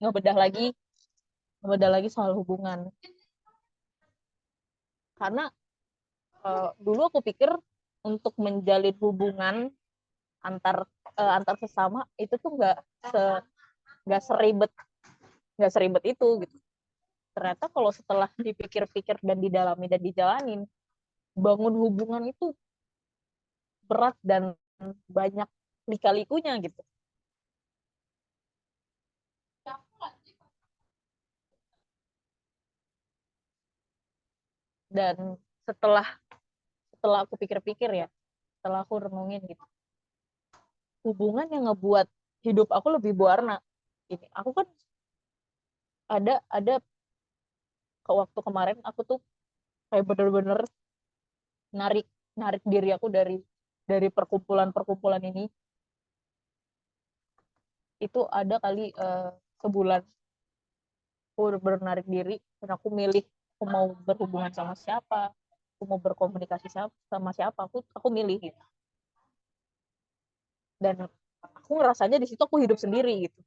ngebedah lagi soal hubungan. Karena dulu aku pikir untuk menjalin hubungan antar sesama itu tuh nggak seribet itu gitu. Ternyata kalau setelah dipikir-pikir dan didalami dan dijalanin, bangun hubungan itu berat dan banyak lika-likunya gitu. Dan setelah setelah aku pikir-pikir ya, setelah aku renungin gitu, hubungan yang ngebuat hidup aku lebih berwarna. Ini aku kan ada ke waktu kemarin aku tuh kayak bener-bener narik narik diri aku dari perkumpulan ini. Itu ada kali sebulan aku bener narik diri dan aku milih aku mau berhubungan sama siapa, aku mau berkomunikasi sama siapa, aku milih gitu. Dan aku ngerasanya di situ aku hidup sendiri gitu.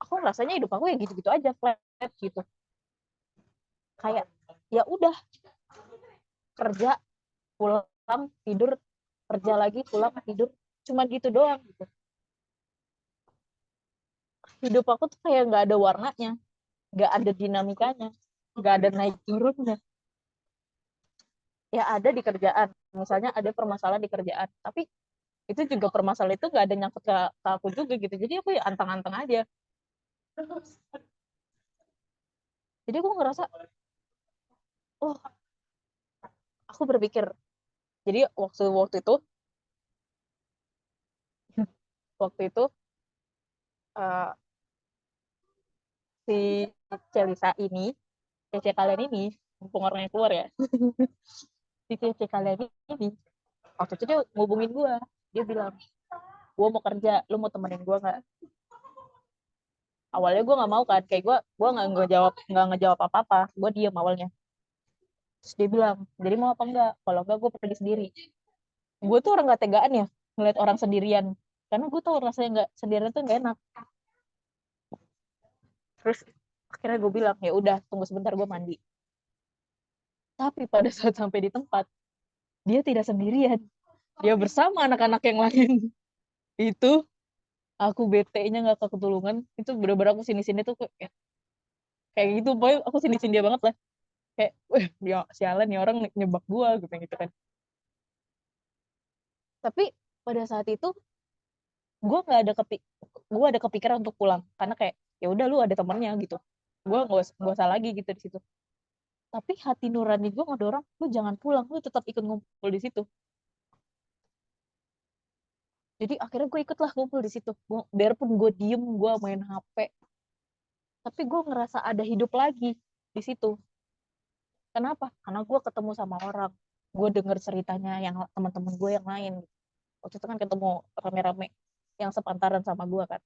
Aku rasanya hidup aku ya gitu-gitu aja, flat gitu. Kayak ya udah, kerja, pulang, tidur, kerja lagi, pulang, tidur, cuma gitu doang gitu. Hidup aku tuh kayak nggak ada warnanya, nggak ada dinamikanya, nggak ada naik turunnya. Ya ada di kerjaan, misalnya ada permasalahan di kerjaan, tapi itu juga permasalahan itu nggak ada nyangkut ke aku juga gitu. Jadi aku ya anteng-anteng aja. Jadi aku ngerasa, oh, aku berpikir. Jadi waktu waktu itu waktu itu uh, si Celisa ini, Cece kalian ini, mumpung orangnya keluar ya, si Cece kalian ini, waktu itu dia ngubungin gue, dia bilang, gue mau kerja, lu mau temenin gue nggak? Awalnya gue nggak mau kan, kayak gue nggak ngejawab apa-apa, gue diem awalnya. Terus dia bilang, jadi mau apa enggak? Kalau enggak gue pergi sendiri. Gue tuh orang gak tegaan ya ngeliat orang sendirian, karena gue tau rasanya nggak sendirian tuh nggak enak. Terus akhirnya gue bilang, ya udah tunggu sebentar, gue mandi. Tapi pada saat sampai di tempat, dia tidak sendirian, dia bersama anak-anak yang lain. Itu aku bete-nya nggak ketulungan. Itu bener-bener aku sini-sini tuh kayak gitu, boy, aku sini-sini dia banget lah. Kayak, wah, dia sialan nih orang nyebak gua gitu kan. Tapi pada saat itu gue ada kepikiran untuk pulang karena kayak ya udah lu ada temennya gitu. Gue nggak usah lagi gitu di situ. Tapi hati nurani gue ngedorong, lu jangan pulang, lu tetap ikut ngumpul di situ. Jadi akhirnya gue ikutlah ngumpul di situ. Biarpun gue diem, gue main HP, tapi gue ngerasa ada hidup lagi di situ. Kenapa? Karena gue ketemu sama orang, gue denger ceritanya yang teman-teman gue yang lain. Waktu itu kan ketemu rame-rame yang sepantaran sama gue kan.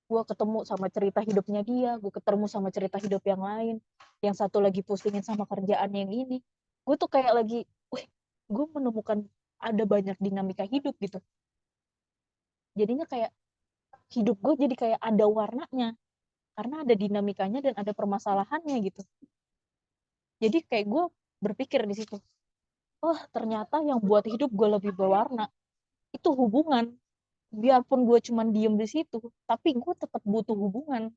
Gue ketemu sama cerita hidupnya dia, gue ketemu sama cerita hidup yang lain, yang satu lagi pusingin sama kerjaan yang ini. Gue tuh kayak lagi, wih, gue menemukan ada banyak dinamika hidup gitu. Jadinya kayak hidup gue jadi kayak ada warnanya, karena ada dinamikanya dan ada permasalahannya gitu. Jadi kayak gue berpikir di situ, oh ternyata yang buat hidup gue lebih berwarna itu hubungan. Biarpun gue cuman diem di situ, tapi gue tetap butuh hubungan.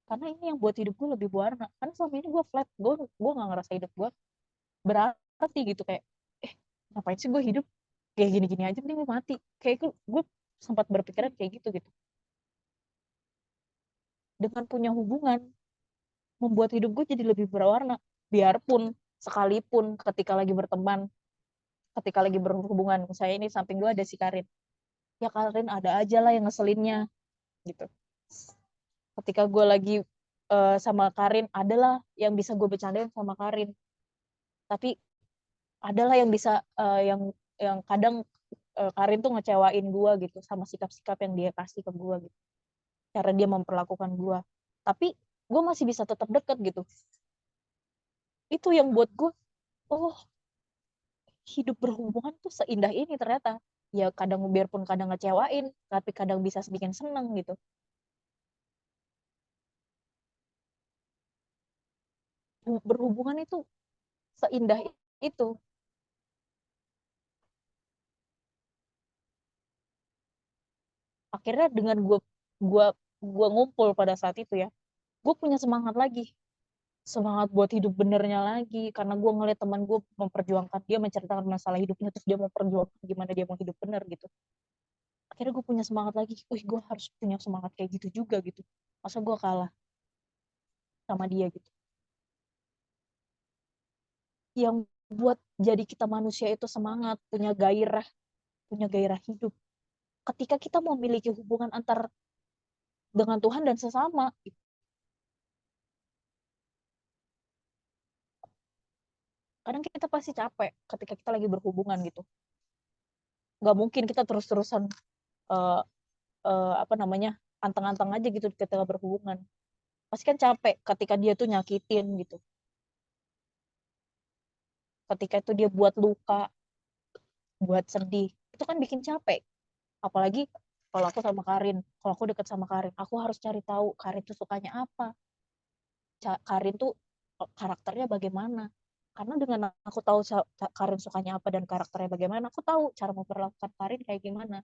Karena ini yang buat hidup gue lebih berwarna. Karena selama ini gue flat, gue nggak ngerasa hidup gue berarti gitu. Kayak, ngapain sih gue hidup kayak gini-gini aja, mending gue mati. Kayak gue sempat berpikiran kayak gitu gitu. Dengan punya hubungan membuat hidup gue jadi lebih berwarna. Biarpun sekalipun ketika lagi berteman, ketika lagi berhubungan, saya ini samping gue ada si Karin. Ya Karin ada aja lah yang ngeselinnya gitu. Ketika gue lagi sama Karin, adalah yang bisa gue bercandain sama Karin. Tapi adalah yang bisa yang kadang Karin tuh ngecewain gue gitu sama sikap-sikap yang dia kasih ke gue gitu, cara dia memperlakukan gue, tapi gue masih bisa tetap deket gitu. Itu yang buat gue, oh, hidup berhubungan tuh seindah ini ternyata ya kadang biarpun kadang ngecewain, tapi kadang bisa bikin seneng gitu. Berhubungan itu seindah itu. Akhirnya dengan gua gua ngumpul pada saat itu ya, gue punya semangat lagi, semangat buat hidup benernya lagi, karena gue ngeliat teman gue memperjuangkan, dia menceritakan masalah hidupnya, terus dia mau perjuangkan gimana dia mau hidup bener gitu. Akhirnya gue punya semangat lagi, wih gue harus punya semangat kayak gitu juga gitu, masa gue kalah sama dia gitu. Yang buat jadi kita manusia itu semangat, punya gairah hidup ketika kita memiliki hubungan antar dengan Tuhan dan sesama. Kadang kita pasti capek ketika kita lagi berhubungan gitu, nggak mungkin kita terus-terusan uh, apa namanya, anteng-anteng aja gitu ketika berhubungan. Pasti kan capek ketika dia tuh nyakitin gitu, ketika itu dia buat luka, buat sedih, itu kan bikin capek. Apalagi kalau aku sama Karin, kalau aku deket sama Karin, aku harus cari tahu Karin tuh sukanya apa, Karin tuh karakternya bagaimana. Karena dengan aku tahu Karin sukanya apa dan karakternya bagaimana, aku tahu cara memperlakukan Karin kayak gimana.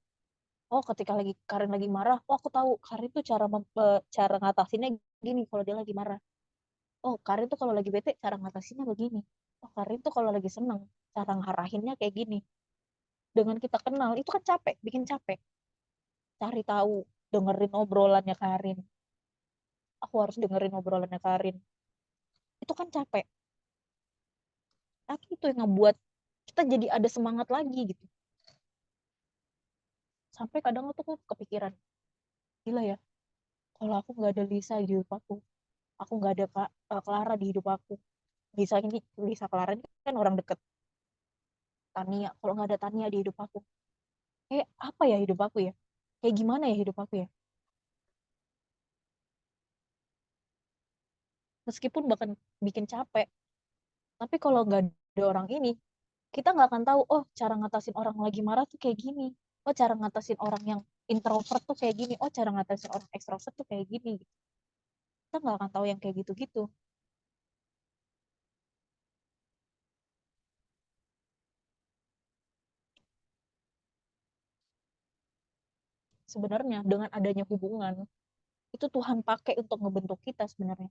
Oh, ketika lagi Karin lagi marah, oh aku tahu Karin tuh cara ngatasinnya gini kalau dia lagi marah. Oh, Karin tuh kalau lagi bete cara ngatasinnya begini. Oh, Karin tuh kalau lagi seneng cara ngarahinnya kayak gini. Dengan kita kenal itu kan capek, bikin capek. Cari tahu, dengerin obrolannya Karin. Aku harus dengerin obrolannya Karin. Itu kan capek. Tapi itu yang ngebuat kita jadi ada semangat lagi gitu. Sampai kadang tuh aku kepikiran, gila ya, kalau aku nggak ada Lisa di hidup aku nggak ada Clara di hidup aku. Lisa Clara ini kan orang deket. Tania, kalau nggak ada Tania di hidup aku, kayak apa ya hidup aku ya? Kayak gimana ya hidup aku ya? Meskipun bahkan bikin capek, tapi kalau nggak ada orang ini, kita nggak akan tahu, oh cara ngatasin orang lagi marah tuh kayak gini. Oh cara ngatasin orang yang introvert tuh kayak gini. Oh cara ngatasin orang ekstrovert tuh kayak gini. Kita nggak akan tahu yang kayak gitu-gitu. Sebenarnya dengan adanya hubungan, itu Tuhan pakai untuk ngebentuk kita sebenarnya.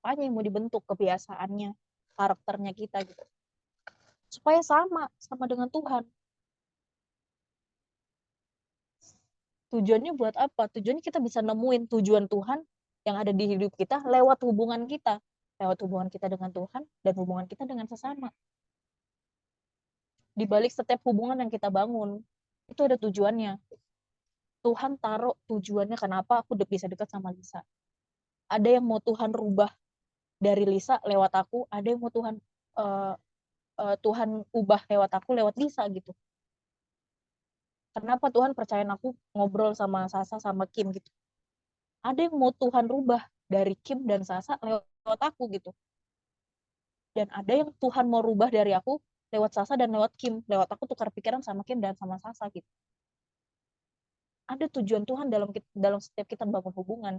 Apanya yang mau dibentuk, kebiasaannya, karakternya kita gitu. Supaya sama dengan Tuhan. Tujuannya buat apa? Tujuannya kita bisa nemuin tujuan Tuhan yang ada di hidup kita lewat hubungan kita. Lewat hubungan kita dengan Tuhan dan hubungan kita dengan sesama. Di balik setiap hubungan yang kita bangun, itu ada tujuannya. Tuhan taruh tujuannya kenapa aku bisa dekat sama Lisa. Ada yang mau Tuhan rubah dari Lisa lewat aku, ada yang mau uh, Tuhan ubah lewat aku lewat Lisa gitu. Kenapa Tuhan percayain aku ngobrol sama Sasa sama Kim gitu. Ada yang mau Tuhan rubah dari Kim dan Sasa lewat aku gitu. Dan ada yang Tuhan mau rubah dari aku lewat Sasa dan lewat Kim. Lewat aku tukar pikiran sama Kim dan sama Sasa gitu. Ada tujuan Tuhan dalam setiap kita bangun hubungan.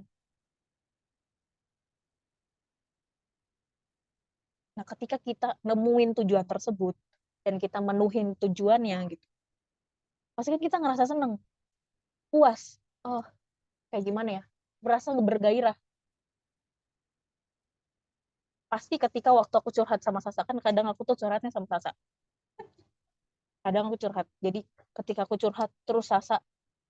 Nah, ketika kita nemuin tujuan tersebut dan kita menuhin tujuannya gitu, pasti kan kita ngerasa seneng, puas. Oh, kayak gimana ya? Berasa bergairah. Pasti ketika waktu aku curhat sama Sasa, kan kadang aku tuh curhatnya sama Sasa. Kadang aku curhat. Jadi ketika aku curhat terus Sasa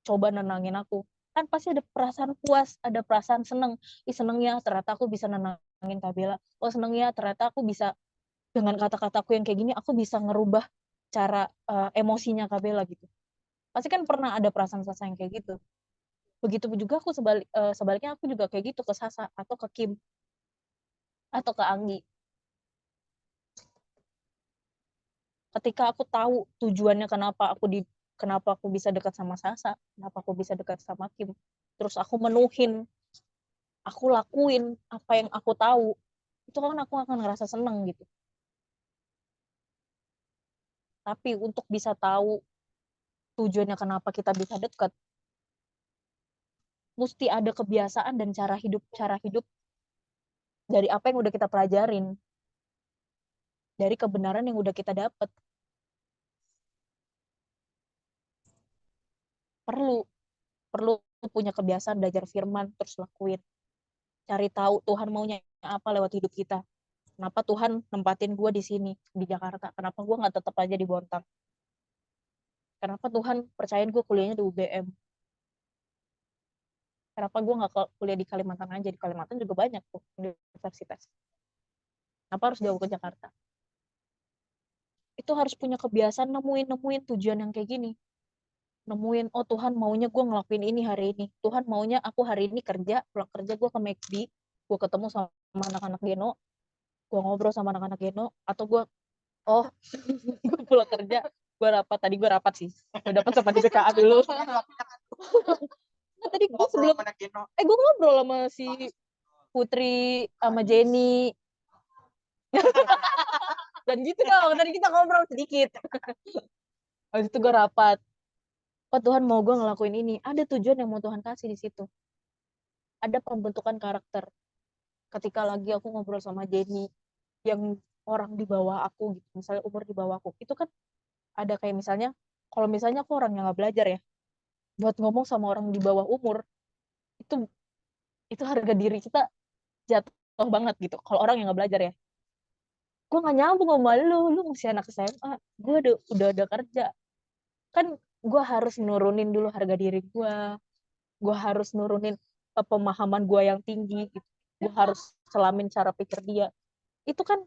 coba nenangin aku, kan pasti ada perasaan puas, ada perasaan seneng. Ih senengnya ternyata aku bisa nenangin Kak Bella. Oh senengnya ternyata aku bisa dengan kata-kataku yang kayak gini aku bisa ngerubah cara emosinya Kak Bella gitu. Pasti kan pernah ada perasaan Sasa yang kayak gitu. Begitu juga aku sebaliknya aku juga kayak gitu ke Sasa atau ke Kim atau ke Anggi. Ketika aku tahu tujuannya kenapa aku bisa dekat sama Sasa, kenapa aku bisa dekat sama Kim, terus aku menuhin, aku lakuin apa yang aku tahu, itu kan aku akan ngerasa seneng gitu. Tapi untuk bisa tahu tujuannya kenapa kita bisa dekat, mesti ada kebiasaan dan cara hidup dari apa yang udah kita pelajarin, dari kebenaran yang udah kita dapat. Perlu punya kebiasaan belajar firman, terus lakuin. Cari tahu Tuhan maunya apa lewat hidup kita. Kenapa Tuhan nempatin gue di sini, di Jakarta? Kenapa gue nggak tetap aja di Bontang? Kenapa Tuhan percayain gue kuliahnya di UGM? Kenapa gue nggak kuliah di Kalimantan aja? Di Kalimantan juga banyak tuh universitas. Kenapa harus jauh ke Jakarta? Itu harus punya kebiasaan nemuin tujuan yang kayak gini. Nemuin, oh Tuhan maunya gue ngelakuin ini hari ini. Tuhan maunya aku hari ini kerja, pulang kerja gue ke McD, gue ketemu sama anak-anak Geno, gue ngobrol sama anak-anak Geno, atau gue, oh gue pulang kerja, gue rapat sih, gue dapat sama di BKA dulu. Nah, tadi gue sebelum, gue ngobrol sama si Putri, sama Jenny, dan gitu dong, tadi kita ngobrol sedikit. Habis itu gue rapat, oh Tuhan mau gue ngelakuin ini, ada tujuan yang mau Tuhan kasih di situ, ada pembentukan karakter. Ketika lagi aku ngobrol sama Jenny yang orang di bawah aku gitu, misalnya umur di bawah aku, itu kan ada kayak misalnya, kalau misalnya aku orang yang nggak belajar ya, buat ngomong sama orang di bawah umur, itu harga diri kita jatuh banget gitu. Kalau orang yang nggak belajar ya, gue nggak nyambung sama lu masih anak SMA, gue udah ada kerja, kan gue harus nurunin dulu harga diri gue harus nurunin pemahaman gue yang tinggi gitu. Gue harus selamin cara pikir dia. Itu kan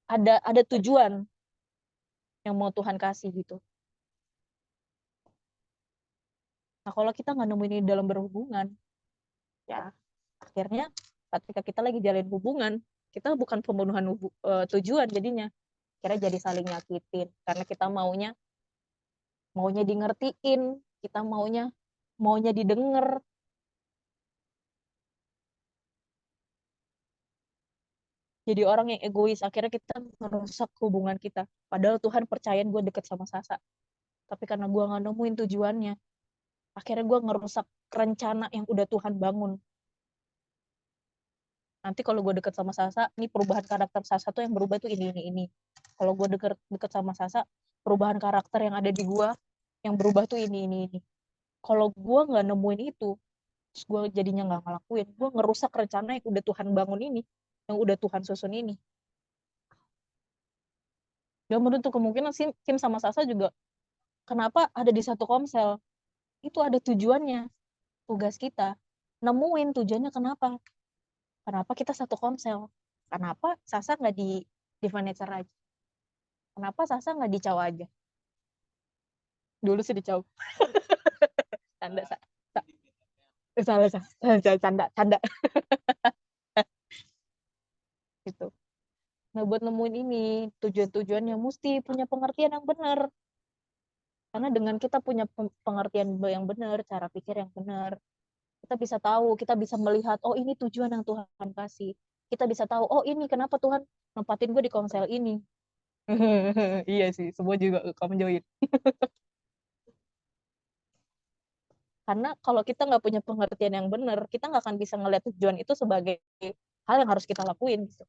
ada tujuan yang mau Tuhan kasih gitu. Nah kalau kita nggak nemuin ini dalam berhubungan, ya akhirnya ketika kita lagi jalin hubungan, kita bukan pembunuhan tujuan jadinya. Kira jadi saling nyakitin karena kita maunya di ngertiin, kita maunya didengar. Jadi orang yang egois, akhirnya kita merusak hubungan kita. Padahal Tuhan percayain gue deket sama Sasa, tapi karena gue nggak nemuin tujuannya, akhirnya gue ngerusak rencana yang udah Tuhan bangun. Nanti kalau gue deket sama Sasa, ini perubahan karakter Sasa tuh yang berubah tuh ini. Kalau gue deket sama Sasa, perubahan karakter yang ada di gue yang berubah tuh ini. Kalau gue nggak nemuin itu, terus gue jadinya nggak ngelakuin, gue ngerusak rencana yang udah Tuhan bangun ini, yang udah Tuhan susun ini. Dan menutup kemungkinan Kim sama Sasa juga, kenapa ada di satu komsel, itu ada tujuannya. Tugas kita nemuin tujuannya, kenapa kita satu komsel, kenapa Sasa nggak di furniture aja, kenapa Sasa nggak di Caw aja. Dulu sih di Caw. Canda, salah canda gitu. Nah buat nemuin ini tujuan yang mesti punya pengertian yang benar, karena dengan kita punya pengertian yang benar, cara pikir yang benar, kita bisa tahu, kita bisa melihat, oh ini tujuan yang Tuhan kasih, kita bisa tahu, oh ini kenapa Tuhan nempatin gue di komsel ini. Iya sih, semua juga kamu join. Karena kalau kita nggak punya pengertian yang benar, kita nggak akan bisa ngelihat tujuan itu sebagai hal yang harus kita lakuin gitu.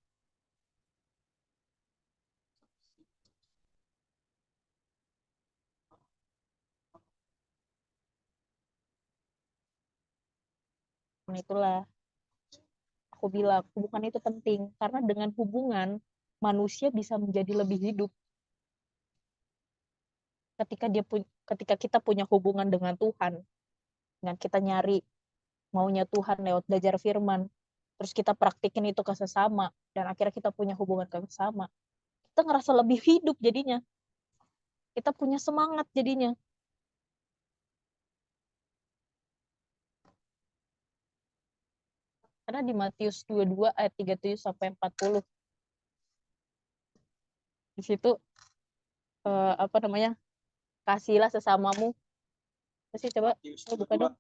Nah itulah aku bilang hubungan itu penting, karena dengan hubungan manusia bisa menjadi lebih hidup. Ketika kita punya hubungan dengan Tuhan, dengan kita nyari maunya Tuhan lewat belajar firman, terus kita praktikin itu ke sesama, dan akhirnya kita punya hubungan ke sesama, kita ngerasa lebih hidup jadinya, kita punya semangat jadinya. Karena di Matius 22 ayat 37 sampai 40, di situ apa namanya, kasihlah sesamamu. Kasih coba, buka dong.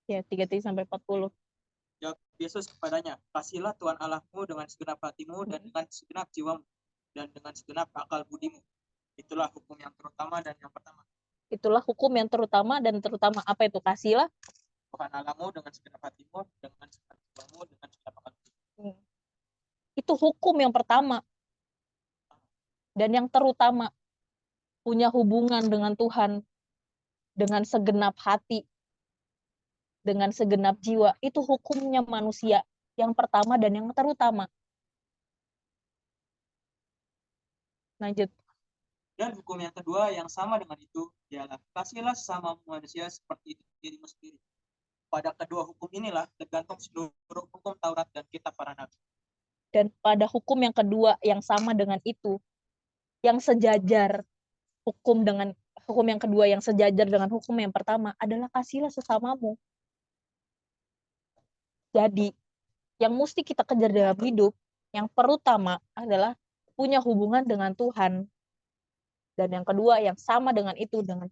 Ya, 37 sampai 40. Jawab Yesus kepadanya, kasihlah Tuhan Allahmu dengan segenap hatimu dan dengan segenap jiwamu dan dengan segenap akal budimu. Itulah hukum yang terutama dan yang pertama. Itulah hukum yang terutama dan terutama. Apa itu? Kasihlah Tuhan Allahmu dengan segenap hatimu, dengan segenap jiwamu, dengan segenap akal budimu. Itu hukum yang pertama dan yang terutama. Punya hubungan dengan Tuhan dengan segenap hati, dengan segenap jiwa. Itu hukumnya manusia yang pertama dan yang terutama. Lanjut. Dan hukum yang kedua yang sama dengan itu ialah kasihlah sesama manusia seperti dirimu sendiri. Pada kedua hukum inilah tergantung seluruh hukum Taurat dan kitab para nabi. Dan pada hukum yang kedua yang sama dengan itu, yang sejajar hukum yang kedua yang sejajar dengan hukum yang pertama adalah kasihlah sesamamu. Jadi, yang mesti kita kejar dalam hidup, yang pertama adalah punya hubungan dengan Tuhan. Dan yang kedua yang sama dengan itu, dengan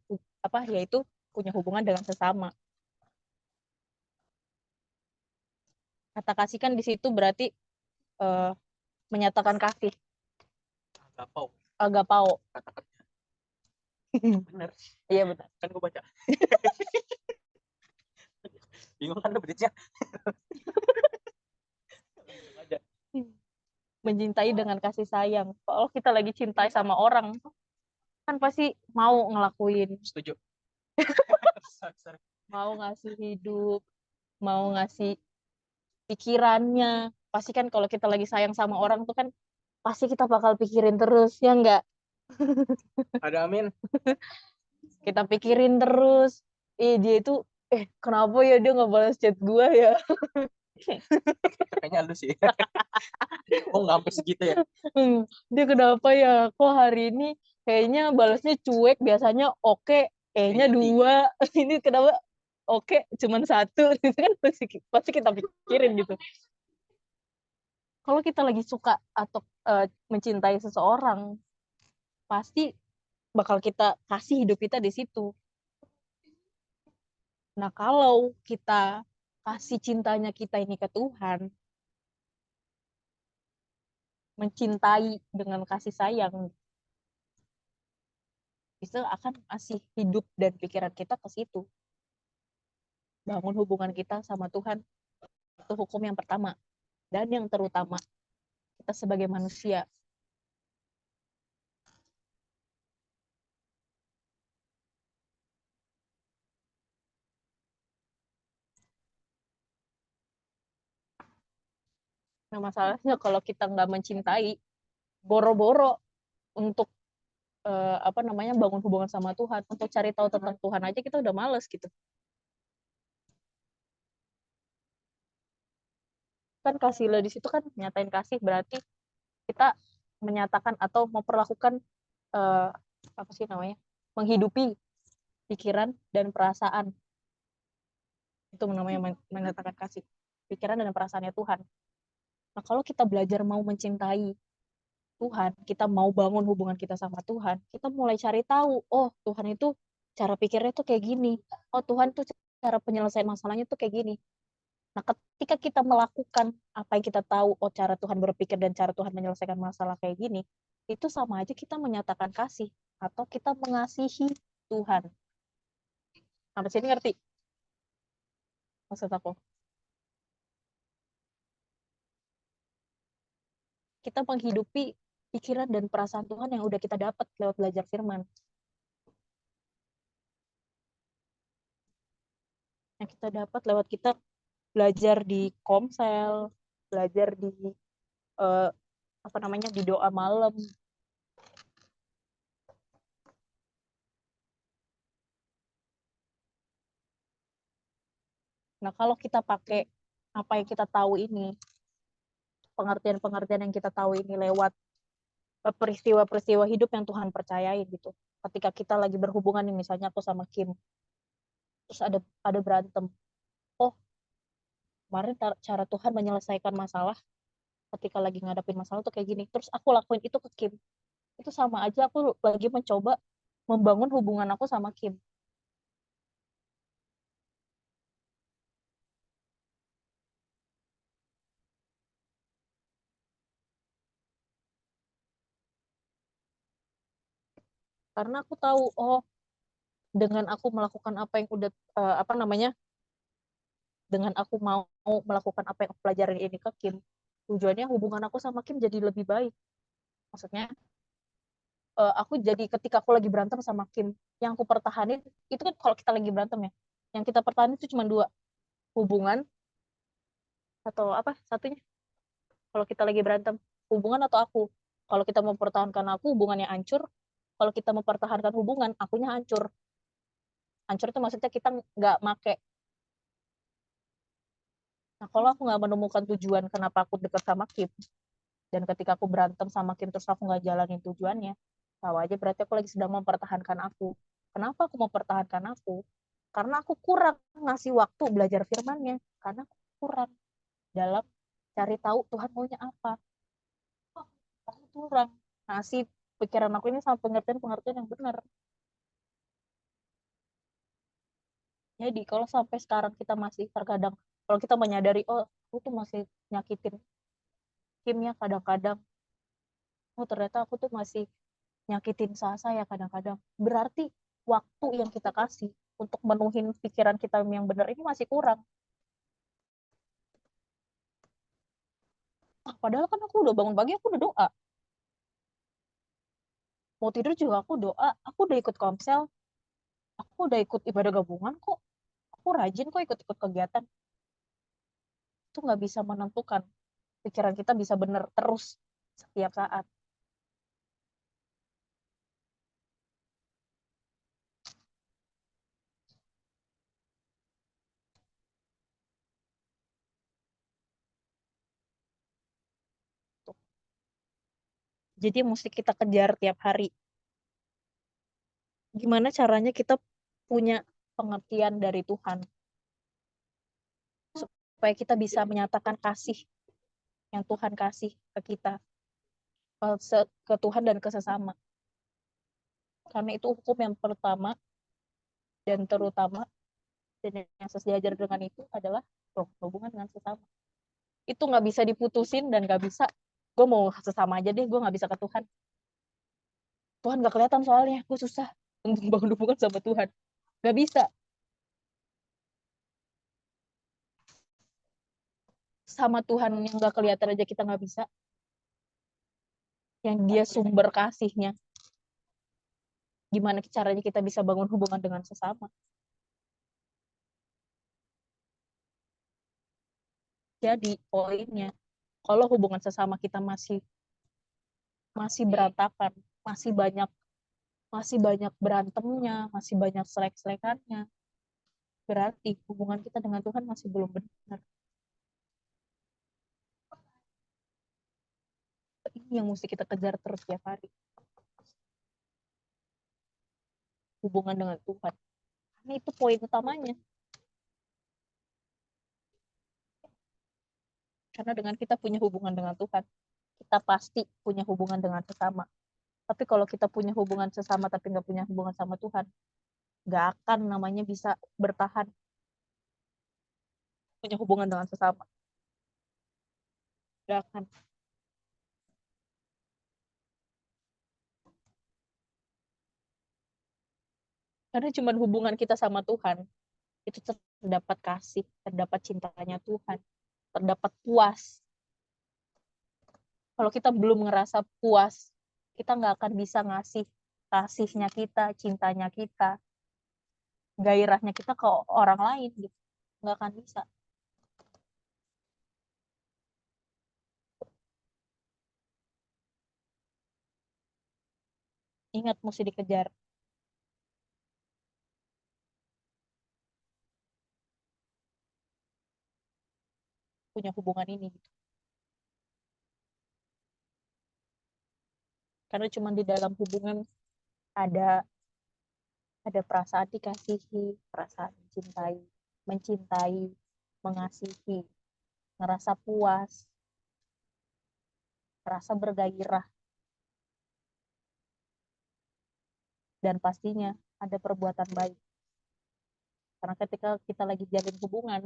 yaitu punya hubungan dengan sesama. Kata kasih kan di situ berarti menyatakan kasih. Agapao. Kata kerja. Bener. Iya benar. Kan gue baca. Bingung kan lu bridge-nya? Mencintai dengan kasih sayang. Kalau kita lagi cintai sama orang, kan pasti mau ngelakuin. Setuju. Mau ngasih hidup, mau ngasih pikirannya. Pasti kan kalau kita lagi sayang sama orang tuh kan pasti kita bakal pikirin terus, ya enggak? Ada amin. Kita pikirin terus. Dia itu kenapa ya dia nggak balas chat gua ya? Kayaknya lu sih. Oh nggak sampai segitu ya? Dia kenapa ya? Kok hari ini kayaknya balasnya cuek, biasanya oke, nya 2. Ini kenapa oke cuman 1? Itu kan pasti kita pikirin gitu. Kalau kita lagi suka atau mencintai seseorang, pasti bakal kita kasih hidup kita di situ. Nah, kalau kita kasih cintanya kita ini ke Tuhan, mencintai dengan kasih sayang, itu akan kasih hidup dan pikiran kita ke situ. Bangun hubungan kita sama Tuhan, itu hukum yang pertama. Dan yang terutama, kita sebagai manusia. Nah, masalahnya kalau kita nggak mencintai, boro-boro untuk bangun hubungan sama Tuhan, untuk cari tahu tentang Tuhan aja kita udah males gitu. Kan kasih lo di situ kan nyatain kasih, berarti kita menyatakan atau memperlakukan menghidupi pikiran dan perasaan. Itu namanya menyatakan kasih, pikiran dan perasaannya Tuhan. Nah, kalau kita belajar mau mencintai Tuhan, kita mau bangun hubungan kita sama Tuhan, kita mulai cari tahu, oh Tuhan itu cara pikirnya tuh kayak gini, oh Tuhan tuh cara penyelesaian masalahnya tuh kayak gini. Nah, ketika kita melakukan apa yang kita tahu, oh cara Tuhan berpikir dan cara Tuhan menyelesaikan masalah kayak gini, itu sama aja kita menyatakan kasih atau kita mengasihi Tuhan. Sampai sini ngerti maksud aku? Kita menghidupi pikiran dan perasaan Tuhan yang udah kita dapat lewat belajar firman. Yang kita dapat lewat kita belajar di komsel, belajar di di doa malam. Nah, kalau kita pakai apa yang kita tahu ini, pengertian-pengertian yang kita tahu ini lewat peristiwa-peristiwa hidup yang Tuhan percayai gitu. Ketika kita lagi berhubungan nih, misalnya aku sama Kim, terus ada berantem. Oh, kemarin cara Tuhan menyelesaikan masalah ketika lagi ngadapin masalah tuh kayak gini. Terus aku lakuin itu ke Kim. Itu sama aja aku lagi mencoba membangun hubungan aku sama Kim. Karena aku tahu, oh, dengan aku melakukan apa yang udah dengan aku mau melakukan apa yang aku pelajari ini ke Kim, tujuannya hubungan aku sama Kim jadi lebih baik. Maksudnya aku jadi ketika aku lagi berantem sama Kim, yang aku pertahanin itu kan kalau kita lagi berantem ya, yang kita pertahanin itu cuma dua, hubungan atau apa satunya, kalau kita lagi berantem, hubungan atau aku. Kalau kita mempertahankan aku, hubungannya hancur. Kalau kita mempertahankan hubungan, akunya hancur. Hancur itu maksudnya kita nggak make. Nah, kalau aku nggak menemukan tujuan kenapa aku dekat sama Kim, dan ketika aku berantem sama Kim terus aku nggak jalanin tujuannya, tahu aja berarti aku lagi sedang mempertahankan aku. Kenapa aku mempertahankan aku? Karena aku kurang ngasih waktu belajar firmannya. Karena aku kurang dalam cari tahu Tuhan maunya apa. Aku kurang ngasih pikiran aku ini sama pengertian-pengertian yang benar. Jadi kalau sampai sekarang kita masih terkadang, kalau kita menyadari, oh aku tuh masih nyakitin Kim ya kadang-kadang, oh ternyata aku tuh masih nyakitin Sasa ya kadang-kadang. Berarti waktu yang kita kasih untuk menuhin pikiran kita yang benar ini masih kurang. Padahal kan aku udah bangun pagi, aku udah doa. Mau tidur juga aku doa. Aku udah ikut komsel, aku udah ikut ibadah gabungan kok. Aku rajin kok ikut-ikut kegiatan. Itu nggak bisa menentukan pikiran kita bisa benar terus setiap saat. Jadi mesti kita kejar tiap hari. Gimana caranya kita punya pengertian dari Tuhan supaya kita bisa menyatakan kasih yang Tuhan kasih ke kita, ke Tuhan dan ke sesama. Karena itu hukum yang pertama dan terutama, dan yang sejajar dengan itu adalah hubungan dengan sesama. Itu nggak bisa diputusin dan nggak bisa, gue mau sesama aja deh, gue nggak bisa ke Tuhan. Tuhan nggak kelihatan soalnya, gue susah untuk bangun hubungan sama Tuhan. Nggak bisa. Sama Tuhan yang nggak kelihatan aja kita nggak bisa. Yang dia sumber kasihnya. Gimana caranya kita bisa bangun hubungan dengan sesama. Jadi poinnya, kalau hubungan sesama kita masih berantakan, masih banyak berantemnya, masih banyak selek-selekannya, berarti hubungan kita dengan Tuhan masih belum benar. Ini yang mesti kita kejar terus tiap hari. Hubungan dengan Tuhan. Ini itu poin utamanya. Karena dengan kita punya hubungan dengan Tuhan, kita pasti punya hubungan dengan sesama. Tapi kalau kita punya hubungan sesama tapi nggak punya hubungan sama Tuhan, nggak akan namanya bisa bertahan punya hubungan dengan sesama. Nggak akan. Karena cuma hubungan kita sama Tuhan, itu terdapat kasih, terdapat cintanya Tuhan, terdapat puas. Kalau kita belum ngerasa puas, kita nggak akan bisa ngasih kasihnya kita, cintanya kita, gairahnya kita ke orang lain gitu. Nggak akan bisa. Ingat mesti dikejar punya hubungan ini gitu. Karena cuma di dalam hubungan ada perasaan dikasihi, perasaan mencintai, mencintai, mengasihi, ngerasa puas, ngerasa bergairah, dan pastinya ada perbuatan baik. Karena ketika kita lagi jalin hubungan,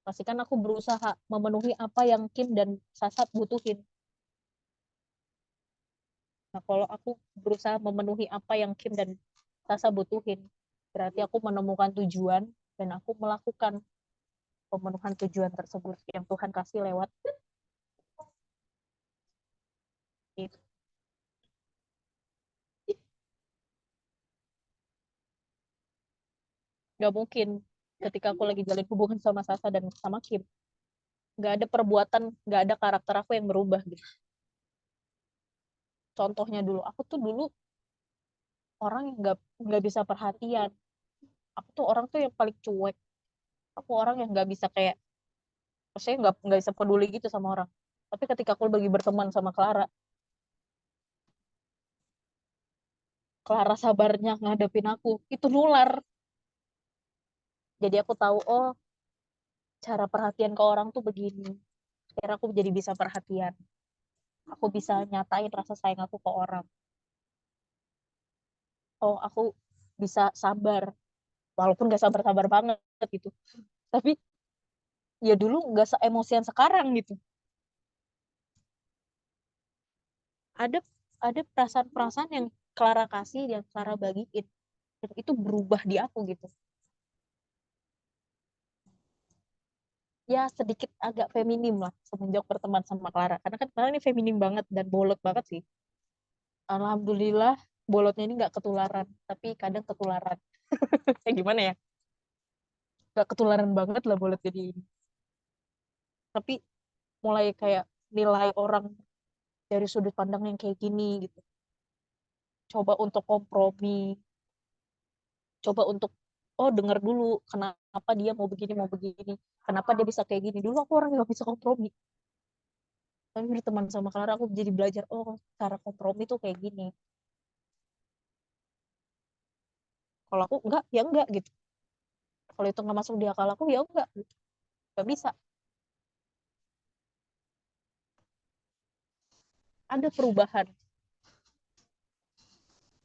pastikan aku berusaha memenuhi apa yang Kim dan Sasat butuhin. Nah, kalau aku berusaha memenuhi apa yang Kim dan Sasa butuhin, berarti aku menemukan tujuan dan aku melakukan pemenuhan tujuan tersebut yang Tuhan kasih lewat itu. Gak mungkin ketika aku lagi jalin hubungan sama Sasa dan sama Kim, gak ada perbuatan, gak ada karakter aku yang berubah gitu. Contohnya dulu, aku tuh dulu orang yang nggak bisa perhatian. Aku tuh orang tuh yang paling cuek. Aku orang yang nggak bisa kayak, maksudnya nggak bisa peduli gitu sama orang. Tapi ketika aku lagi berteman sama Clara, Clara sabarnya ngadepin aku, itu nular. Jadi aku tahu, oh cara perhatian ke orang tuh begini. Akhirnya aku jadi bisa perhatian. Aku bisa nyatain rasa sayang aku ke orang. Oh aku bisa sabar, walaupun gak sabar-sabar banget gitu. Tapi ya dulu nggak seemosian sekarang gitu. Ada ada perasaan-perasaan yang Clara kasih, yang Clara bagiin. Dan itu berubah di aku gitu. Ya sedikit agak feminim lah semenjak berteman sama Clara. Karena kan Clara ini feminim banget dan bolot banget sih. Alhamdulillah bolotnya ini nggak ketularan, tapi kadang ketularan. Kayak gimana ya? Nggak ketularan banget lah bolot jadi ini. Tapi mulai kayak nilai orang dari sudut pandang yang kayak gini gitu. Coba untuk kompromi, coba untuk oh dengar dulu kenapa dia mau begini, kenapa dia bisa kayak gini. Dulu aku orang yang gak bisa kompromi. Tapi berteman sama Clara aku jadi belajar, oh cara kompromi tuh kayak gini. Kalau aku enggak, ya enggak gitu. Kalau itu nggak masuk di akal aku, ya enggak gitu. Gak bisa. Ada perubahan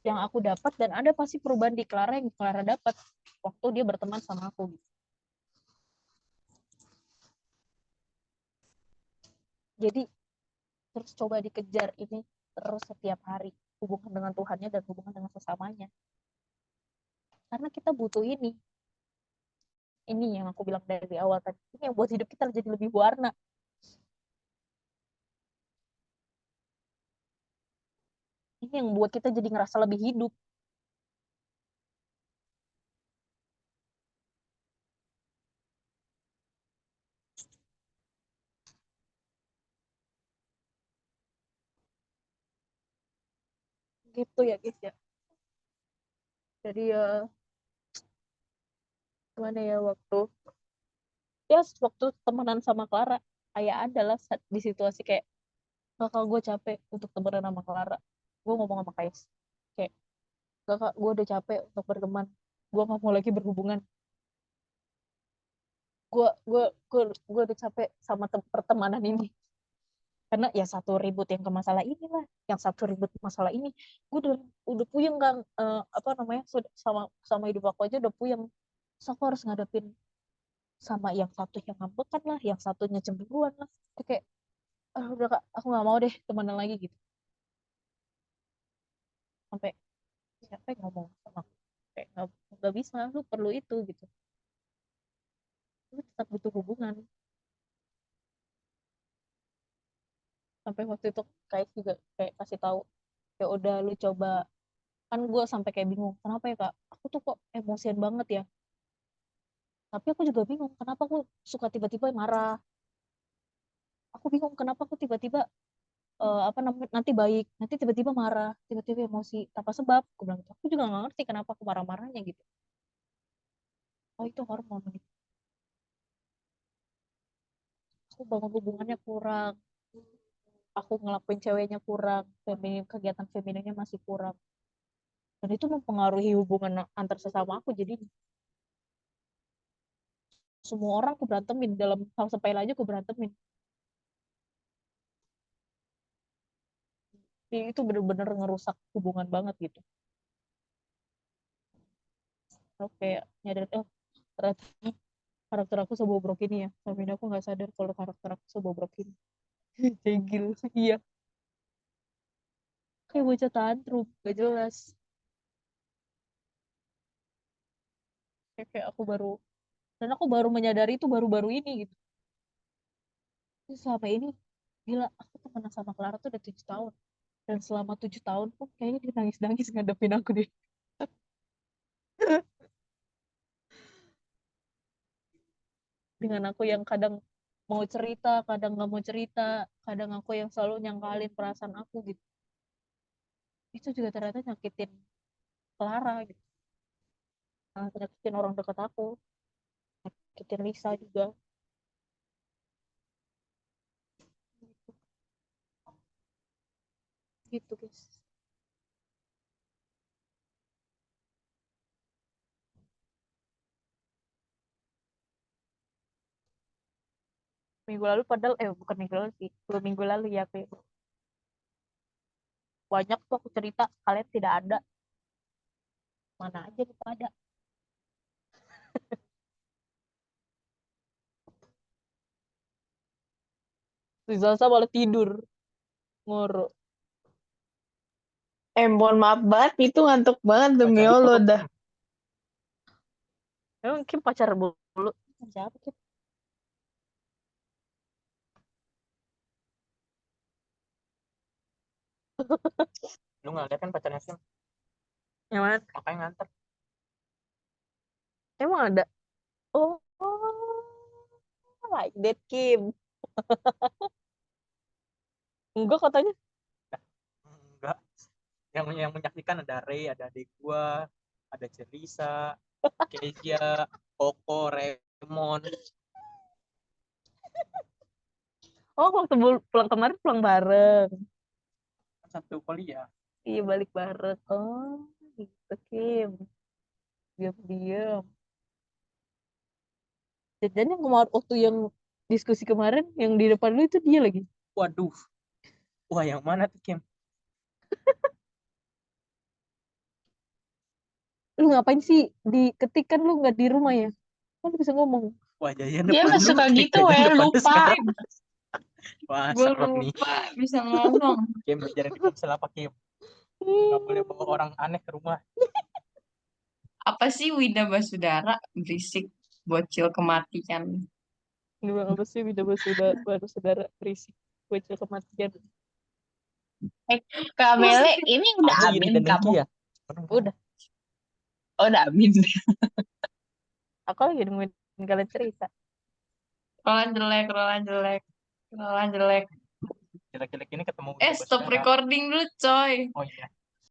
yang aku dapat dan ada pasti perubahan di Clara yang Clara dapat waktu dia berteman sama aku gitu. Jadi terus coba dikejar ini terus setiap hari, hubungan dengan Tuhannya dan hubungan dengan sesamanya. Karena kita butuh ini yang aku bilang dari awal tadi, ini yang buat hidup kita jadi lebih warna. Ini yang buat kita jadi ngerasa lebih hidup gitu ya guys ya. Jadi ya gimana ya, waktu temenan sama Clara kayak adalah di situasi kayak kakak gue capek untuk temenan sama Clara, gue ngomong sama Kais kayak kakak gue udah capek untuk berteman, gue nggak mau lagi berhubungan, gue gue gue udah capek sama pertemanan ini. Karena ya satu ribut yang ke masalah inilah, yang satu ribut masalah ini, gue udah puyeng kan, apa namanya, sama sama hidup aku aja udah puyeng. So, aku harus ngadepin sama yang satu yang ngambekan lah, yang satunya cemburuan lah. Kayak ah, udah kak aku nggak mau deh temenan lagi gitu. Sampai siapa yang ngomong sama aku kayak nggak bisa, lu perlu itu gitu, lu tetap butuh hubungan. Sampai waktu itu kayak juga kayak kasih tahu ya udah lu coba, kan gue sampai kayak bingung kenapa ya kak aku tuh kok emosian banget ya, tapi aku juga bingung kenapa aku suka tiba-tiba marah, aku bingung kenapa aku tiba-tiba apa namanya nanti baik nanti tiba-tiba marah tiba-tiba emosi tanpa sebab, aku bilang gitu. Aku juga nggak ngerti kenapa aku marah-marahnya gitu. Oh itu hormon gitu. Aku bangun hubungannya kurang, aku ngelakuin ceweknya kurang, kegiatan femininnya masih kurang, dan itu mempengaruhi hubungan antar sesama aku. Jadi semua orang aku berantemin, dalam hal sepele aja aku berantemin. Jadi itu bener-bener ngerusak hubungan banget gitu. Oke, nyadar ternyata karakter aku sebobrok ini ya, tapi aku nggak sadar kalau karakter aku sebobrok ini. Cegil. Iya, Kayak bocah tantrum, gak jelas. Kayak aku baru, dan aku baru menyadari itu baru-baru ini gitu. Terus selama ini, gila, aku temenan sama Clara tuh udah 7 tahun. Dan selama 7 tahun pun kayaknya dia nangis-nangis ngadepin aku deh. Dengan aku yang kadang mau cerita, kadang nggak mau cerita, kadang aku yang selalu nyangkalin perasaan aku gitu. Itu juga ternyata nyakitin Clara gitu. Nyakitin orang dekat aku, nyakitin Lisa juga. Gitu guys. Minggu lalu padahal, bukan minggu lalu sih, 2 minggu lalu ya, aku banyak tuh aku cerita, kalian tidak ada. Mana aja nih pada. Rizalsa malah tidur, ngoro. Mohon maaf banget, itu ngantuk banget demi Pacar Allah lu, dah. Emang Kim pacar dulu? Siapa Kim? lu nggak lihat kan pacarnya Kim? Yang mana? Makanya nganter. Emang ada? Oh, like that Kim. Enggak katanya. Enggak. Yang menyaksikan ada Ray, ada adik gua, ada Celisa, Kezia, Koko, Raymond. Oh, waktu pulang kemarin pulang bareng. Satu kuliah. Iya, balik bareng. Oh, gitu Kim. Diam-diam. Dan yang kemarin waktu yang diskusi kemarin yang di depan lu itu dia lagi. Waduh. Wah, yang mana tuh Kim? Lu ngapain sih diketik kan lu nggak di rumah ya? Kan lu bisa ngomong. Wah, Jajan Dia depan mah lu. suka gitu, Jajan depan lu lupa. sekarang. Wah, Gue serem nih. lupa bisa ngomong. Kim, belajar di Ponsel apa Kim? Nggak boleh bawa orang aneh ke rumah. Apa sih Wida Basudara? Berisik, bocil kematian. Lu apa sih beda baru saudara berisik. Bocil kematian. Kak Mele, ini udah Kamu Iri amin dan kamu? Dengki ya? Udah, Oh, udah amin. aku lagi nungguin kalian cerita. Roland jelek, Roland jelek. Roland jelek. Jelek-jelek ini ketemu Stop Basudara. recording dulu, coy. Oh iya.